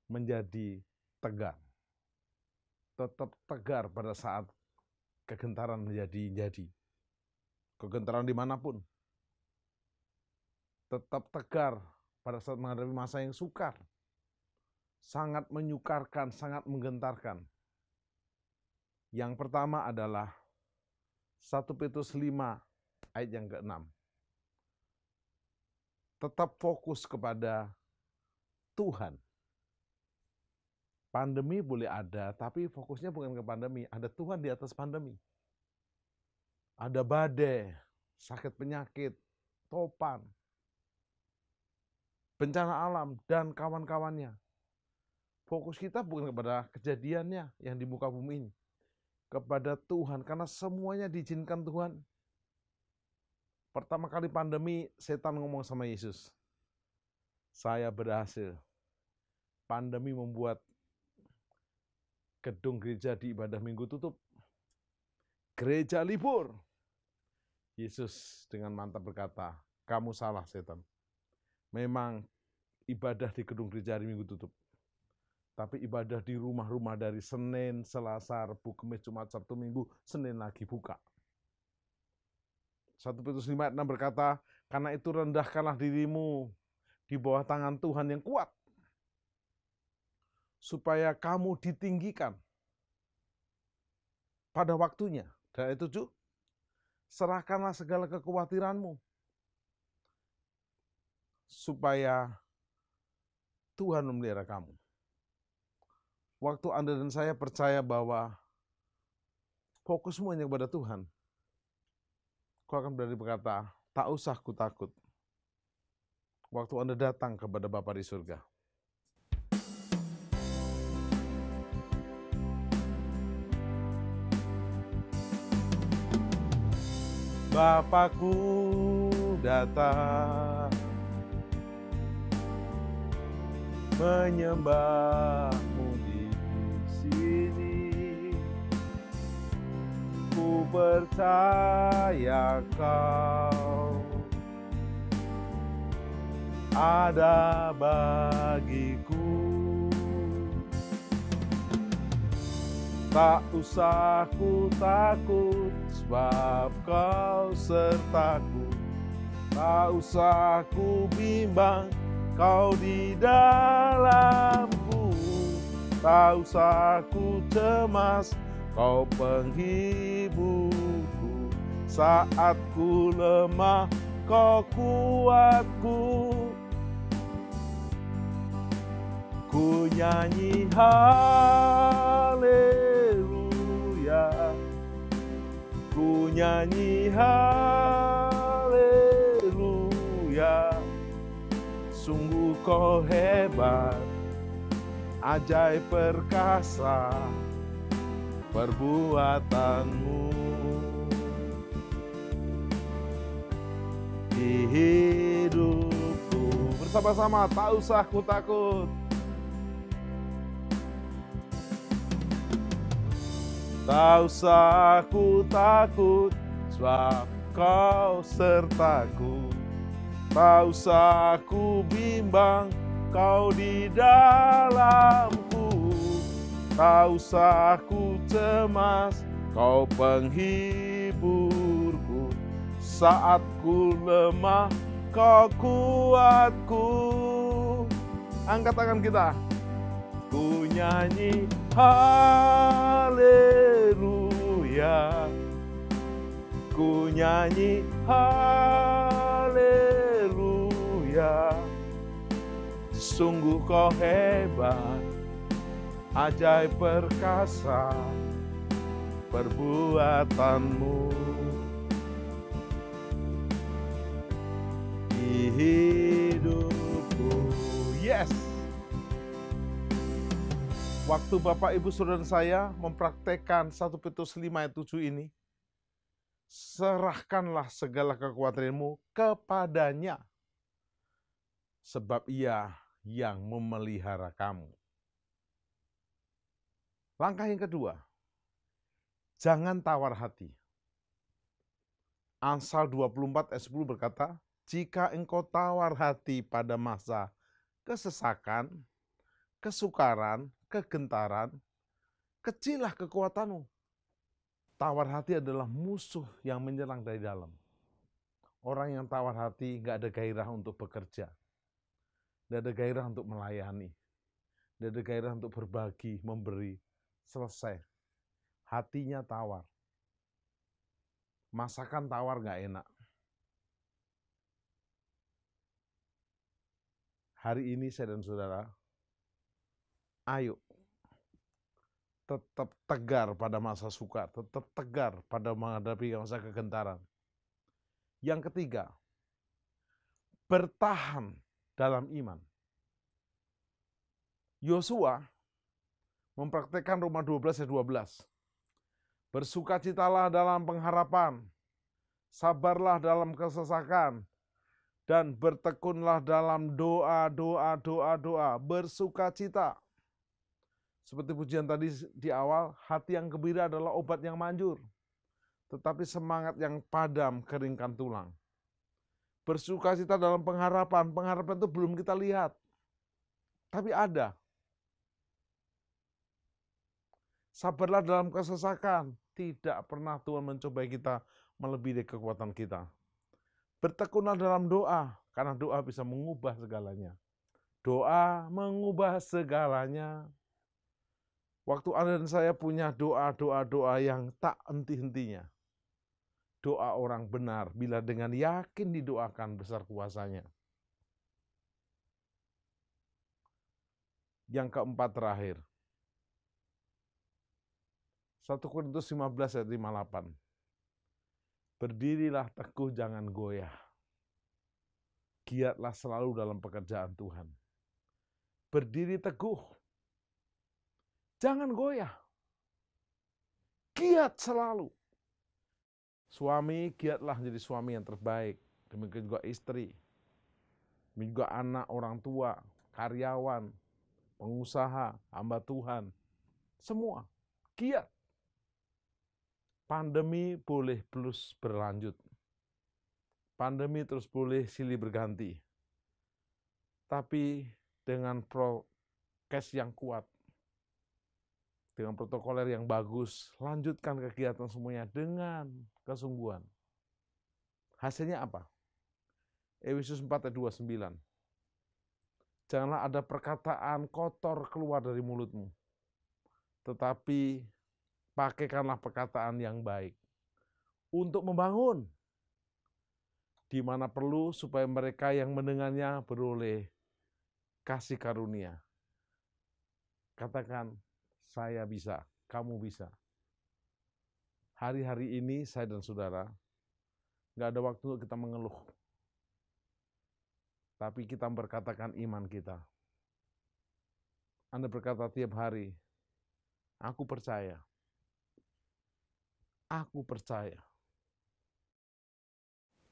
menjadi tegar. Tetap tegar pada saat kegentaran menjadi. Kegentaran dimanapun. Tetap tegar pada saat menghadapi masa yang sukar. Sangat menyukarkan, sangat menggentarkan. Yang pertama adalah 1 Petrus 5 ayat yang ke-6. Tetap fokus kepada Tuhan. Pandemi boleh ada, tapi fokusnya bukan ke pandemi. Ada Tuhan di atas pandemi. Ada badai, sakit penyakit, topan, bencana alam, dan kawan-kawannya. Fokus kita bukan kepada kejadiannya yang di muka bumi ini. Kepada Tuhan, karena semuanya diizinkan Tuhan. Pertama kali pandemi, setan ngomong sama Yesus, saya berhasil. Pandemi membuat gedung gereja di ibadah minggu tutup. Gereja libur. Yesus dengan mantap berkata, kamu salah setan. Memang ibadah di gedung gereja hari minggu tutup. Tapi ibadah di rumah-rumah dari Senin, Selasa, Rabu, Kamis, Jumat, Sabtu, Minggu, Senin lagi buka. 1 Petrus 5 ayat 6 berkata, karena itu rendahkanlah dirimu di bawah tangan Tuhan yang kuat. Supaya kamu ditinggikan pada waktunya. Dan itu 7, serahkanlah segala kekhawatiranmu. Supaya Tuhan memelihara kamu. Waktu Anda dan saya percaya bahwa fokus semuanya kepada Tuhan, kau akan berani berkata, tak usah ku takut. Waktu Anda datang kepada Bapa di surga. Bapakku datang menyembahmu di sini. Ku percaya Kau ada bagiku. Tak usah ku takut, sebab Kau sertaku. Tak usah ku bimbang, Kau di dalamku. Tak usah ku cemas, Kau penghiburku. Saat ku lemah, Kau kuatku. Ku nyanyi haleluya, ku nyanyi haleluya. Sungguh Kau hebat, ajaib perkasa perbuatanmu. Di hidupku bersama-sama, tak usah ku takut. Tak usah ku takut, sebab Kau sertaku. Tak usah ku bimbang, Kau di dalamku. Tak usah ku cemas, Kau penghiburku. Saat ku lemah, Kau kuatku. Angkat tangan kita. Ku nyanyi haleluya, ku nyanyi haleluya. Sungguh Kau hebat, ajaib perkasa perbuatanmu. Di hidupku, yes. Waktu Bapak, Ibu, Saudara saya mempraktekkan 1 Petrus 5 ayat 7 ini, serahkanlah segala kekuatanmu kepadanya, sebab Ia yang memelihara kamu. Langkah yang kedua, jangan tawar hati. Amsal 24 ayat 10 berkata, jika engkau tawar hati pada masa kesesakan, kesukaran, kegentaran, kecillah kekuatanmu. Tawar hati adalah musuh yang menyerang dari dalam. Orang yang tawar hati gak ada gairah untuk bekerja, gak ada gairah untuk melayani, gak ada gairah untuk berbagi, memberi. Selesai. Hatinya tawar. Masakan tawar gak enak. Hari ini saya dan saudara, ayo tetap tegar pada masa sukar, tetap tegar pada menghadapi masa kegentaran. Yang ketiga, bertahan dalam iman. Yosua mempraktekkan Roma 12 ayat 12. Bersukacitalah dalam pengharapan, sabarlah dalam kesesakan, dan bertekunlah dalam doa, bersukacita. Seperti pujian tadi di awal, hati yang gembira adalah obat yang manjur. Tetapi semangat yang padam keringkan tulang. Bersukacita dalam pengharapan. Pengharapan itu belum kita lihat. Tapi ada. Sabarlah dalam kesesakan. Tidak pernah Tuhan mencobai kita melebihi kekuatan kita. Bertekunlah dalam doa. Karena doa bisa mengubah segalanya. Doa mengubah segalanya. Waktu Anda dan saya punya doa yang tak henti-hentinya. Doa orang benar bila dengan yakin didoakan besar kuasanya. Yang keempat terakhir. 1 Korintus 15 ayat 58. Berdirilah teguh, jangan goyah. Giatlah selalu dalam pekerjaan Tuhan. Berdiri teguh. Jangan goyah. Giat selalu. Suami, giatlah menjadi suami yang terbaik demikian juga istri, demikian juga anak, orang tua, karyawan, pengusaha, hamba Tuhan, semua giat. Pandemi boleh terus berlanjut. Pandemi terus boleh silih berganti. Tapi dengan prokes yang kuat, dengan protokoler yang bagus, lanjutkan kegiatan semuanya dengan kesungguhan. Hasilnya apa? Efesus 4 ayat 29. Janganlah ada perkataan kotor keluar dari mulutmu, tetapi pakaikanlah perkataan yang baik untuk membangun di mana perlu supaya mereka yang mendengarnya beroleh kasih karunia. Katakan, saya bisa, kamu bisa. Hari-hari ini saya dan saudara nggak ada waktu untuk kita mengeluh, tapi kita berkatakan iman kita. Anda berkata tiap hari, aku percaya. Aku percaya.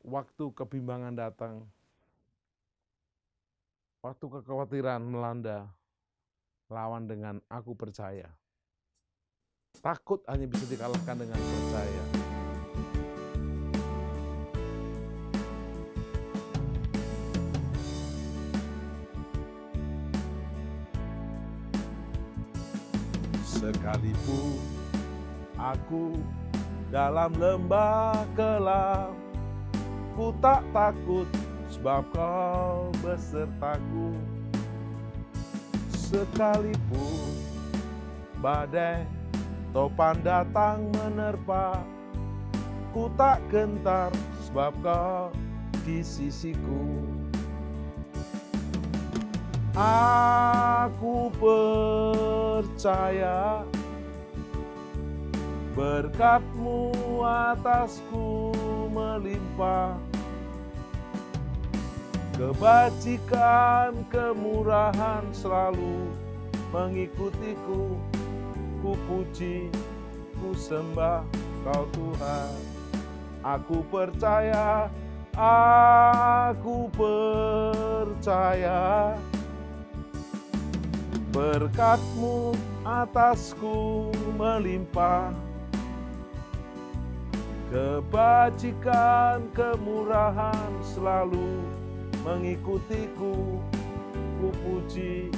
Waktu kebimbangan datang, waktu kekhawatiran melanda, lawan dengan aku percaya. Takut hanya bisa dikalahkan dengan percaya. Sekalipun aku dalam lembah kelam, ku tak takut sebab kau besertaku. Sekalipun badai topan datang menerpa, ku tak gentar sebab kau di sisiku. Aku percaya berkat-Mu atasku melimpah, kebajikan, kemurahan selalu mengikutiku. Ku puji, ku sembah Kau Tuhan. Aku percaya, aku percaya berkat-Mu atasku melimpah, kebajikan, kemurahan selalu mengikutiku. Ku puji,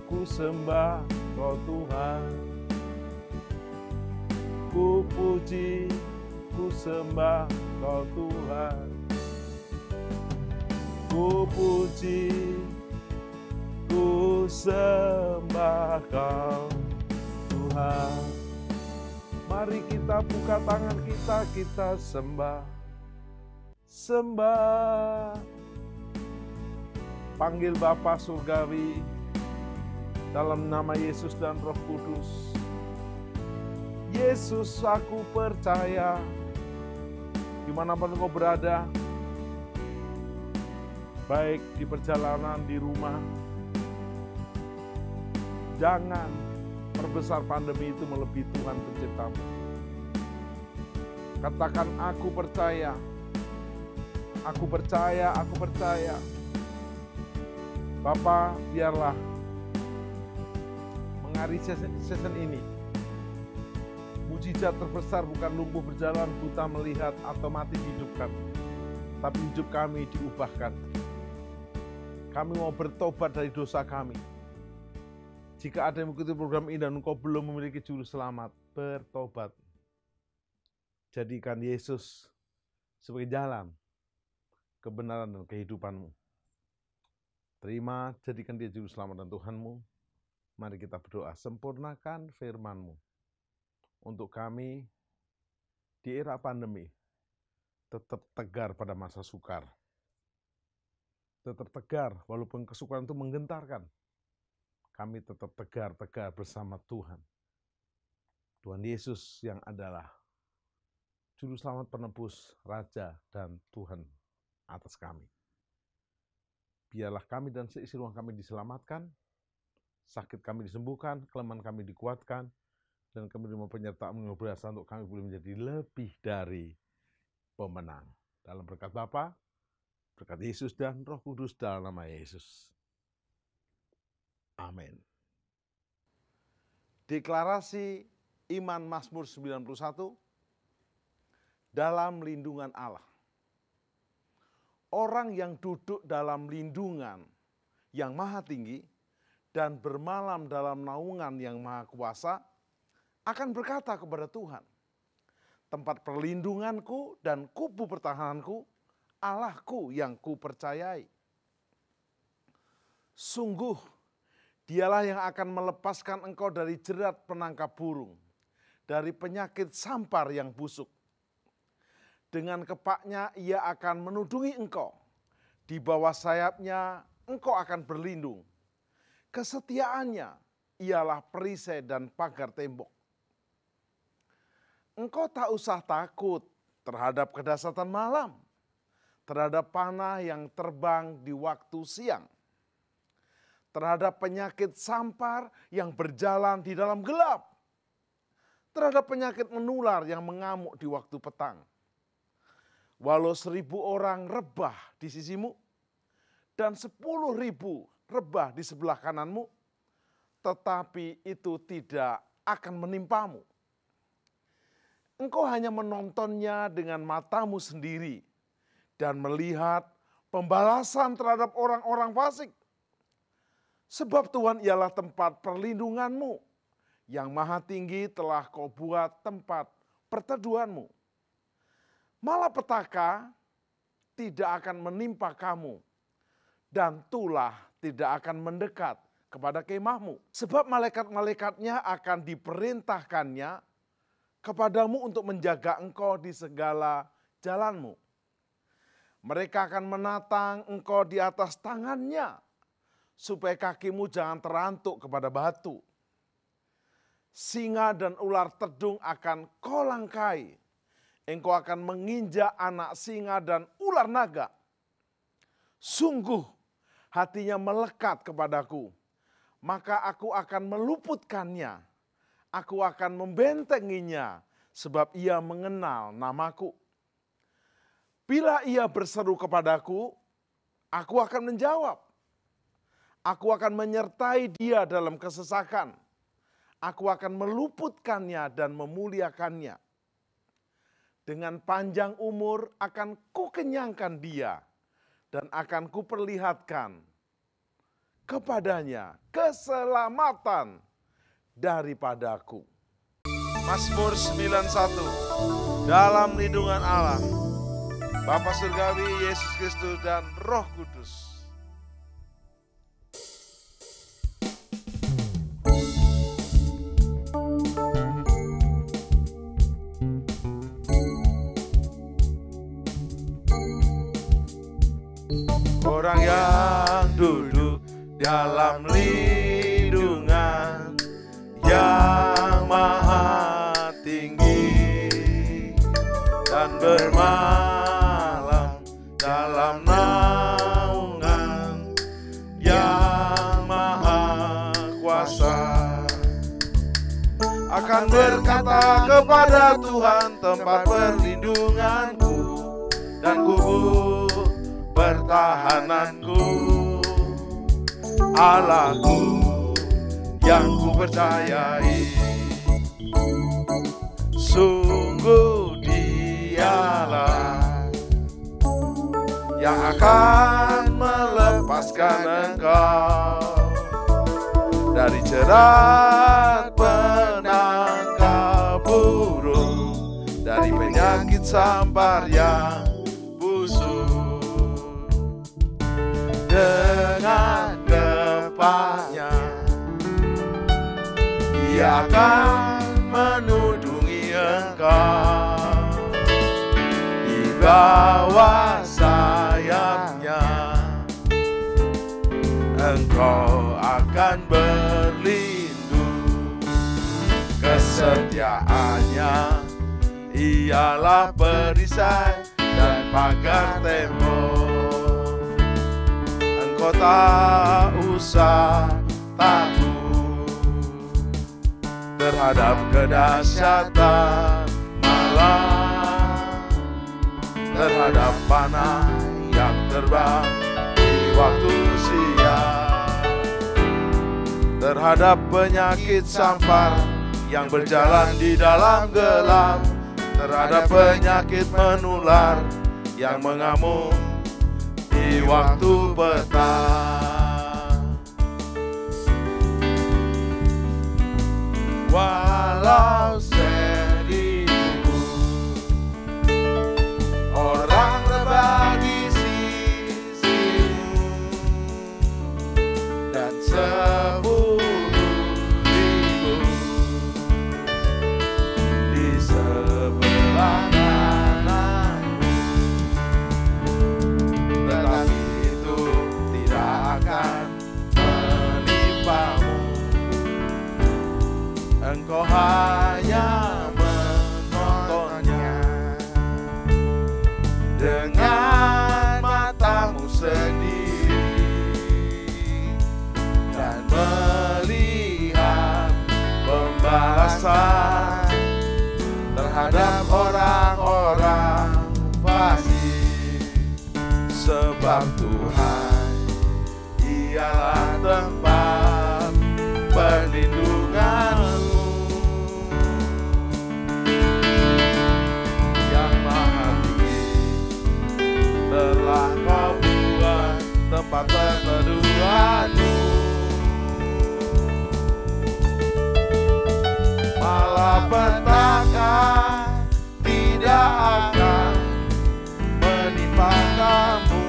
ku sembah Kau Tuhan. Ku puji, ku sembah Kau Tuhan. Ku puji, ku sembah Kau Tuhan. Mari kita buka tangan kita sembah. Sembah. Panggil Bapa Surgawi dalam nama Yesus dan Roh Kudus. Yesus, aku percaya dimanapun Kau berada, baik di perjalanan, di rumah, jangan perbesar pandemi itu melebihi Tuhan penciptamu. Katakan, aku percaya, aku percaya, aku percaya. Bapa, biarlah mengakhiri season ini, mujizat terbesar bukan lumpuh berjalan, buta melihat, atau mati dihidupkan, tapi hidup kami diubahkan. Kami mau bertobat dari dosa kami. Jika ada yang mengikuti program ini dan engkau belum memiliki juru selamat, bertobat. Jadikan Yesus sebagai jalan, kebenaran, dan kehidupanmu. Terima, jadikan Dia juru selamat dan Tuhanmu. Mari kita berdoa, sempurnakan firman-Mu untuk kami di era pandemi tetap tegar pada masa sukar. Tetap tegar walaupun kesukaran itu menggentarkan. Kami tetap tegar bersama Tuhan. Tuhan Yesus yang adalah Juru Selamat Penebus, Raja, dan Tuhan atas kami. Biarlah kami dan seisi ruang kami diselamatkan, sakit kami disembuhkan, kelemahan kami dikuatkan, dan kami menerima penyertaan berasa untuk kami boleh menjadi lebih dari pemenang. Dalam berkat Bapa Berkat Yesus dan Roh Kudus dalam nama Yesus. Amin. Deklarasi iman Mazmur 91 dalam lindungan Allah. Orang yang duduk dalam lindungan yang maha tinggi dan bermalam dalam naungan yang maha kuasa akan berkata kepada Tuhan, tempat perlindunganku dan kubu pertahananku, Allahku yang kupercayai. Sungguh, Dialah yang akan melepaskan engkau dari jerat penangkap burung, dari penyakit sampar yang busuk. Dengan kepaknya ia akan menudungi engkau, di bawah sayapnya engkau akan berlindung. Kesetiaannya ialah perisai dan pagar tembok. Engkau tak usah takut terhadap kedahsyatan malam, terhadap panah yang terbang di waktu siang, terhadap penyakit sampar yang berjalan di dalam gelap, terhadap penyakit menular yang mengamuk di waktu petang. Walau 1.000 orang rebah di sisimu dan 10.000 rebah di sebelah kananmu, tetapi itu tidak akan menimpamu. Engkau hanya menontonnya dengan matamu sendiri dan melihat pembalasan terhadap orang-orang fasik. Sebab Tuhan ialah tempat perlindunganmu, yang maha tinggi telah kau buat tempat perteduhanmu. Malapetaka tidak akan menimpa kamu, dan tulah tidak akan mendekat kepada kemahmu. Sebab malaikat-malaikatnya akan diperintahkannya kepadamu untuk menjaga engkau di segala jalanmu. Mereka akan menatang engkau di atas tangannya, supaya kakimu jangan terantuk kepada batu. Singa dan ular tedung akan kau langkai. Engkau akan menginjak anak singa dan ular naga. Sungguh hatinya melekat kepadaku, maka aku akan meluputkannya. Aku akan membentenginya, sebab ia mengenal namaku. Bila ia berseru kepadaku, aku akan menjawab. Aku akan menyertai dia dalam kesesakan. Aku akan meluputkannya dan memuliakannya. Dengan panjang umur akan kukenyangkan dia dan akan kuperlihatkan kepadanya keselamatan daripadaku. Mazmur 91 dalam lindungan Allah, Bapa Surgawi, Yesus Kristus dan Roh Kudus. Orang yang duduk dalam lindungan yang maha tinggi dan bermalam dalam naungan yang maha kuasa akan berkata kepada Tuhan, tempat perlindunganku dan kubu pertahananku, Allahku yang kupercayai. Sungguh Dialah yang akan melepaskan engkau dari jerat penangkap burung, dari penyakit sampar yang busuk. Dengan kepaknya ia akan menudungi engkau, di bawah sayapnya engkau akan berlindung. Kesetiaannya ialah perisai dan pagar tembok. Engkau tak usah takut terhadap kedahsyatan malam, terhadap panah yang terbang di waktu siang. Terhadap penyakit sampar yang berjalan di dalam gelap, terhadap penyakit menular yang mengamuk di waktu petang. Walau seribu orang rebah di sisimu dan 10.000 di sebelah kananmu, tetapi itu tidak akan menimpamu. Engkau hanya menontonnya dengan matamu sendiri dan melihat pembalasan terhadap orang-orang fasik. Sebab Tuhan ialah tempat perlindunganmu, yang maha tinggi telah kau buat tempat perteduhanmu. Malapetaka tidak akan menimpa kamu,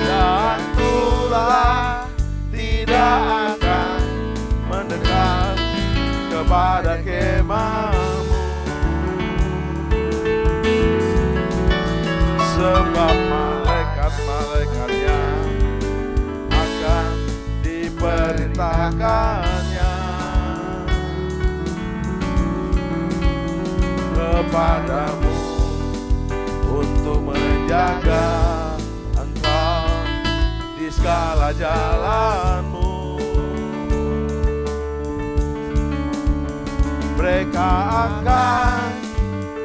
dan tulah tidak akan mendekat kepada kemahmu. Sebab malaikat-malaikatnya akan diperintahkannya kepadamu untuk menjaga engkau di segala jalanmu. Mereka akan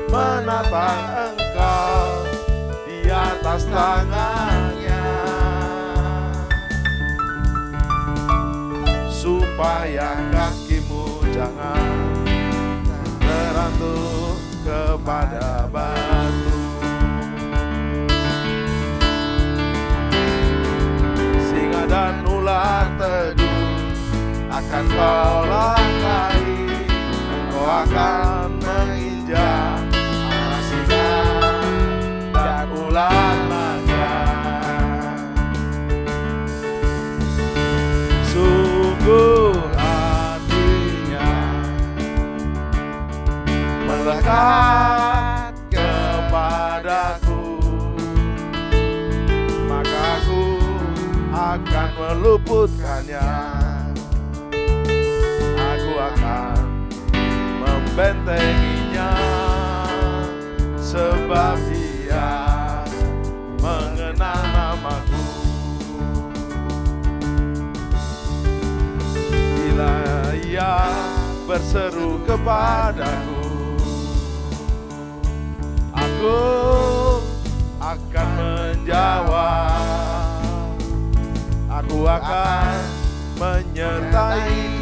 menatang engkau di atas tangannya, supaya kakimu jangan terantuk kepada batu. Singa dan ular teduh akan kau langkahi, engkau akan menginjak anak singa dan ular naga. Sungguh hatinya melekat kepadaku, maka aku akan meluputkannya. Aku akan membentenginya, sebab dia mengenal namaku. Bila ia berseru kepadaku, aku akan menjawab. Aku akan menyertai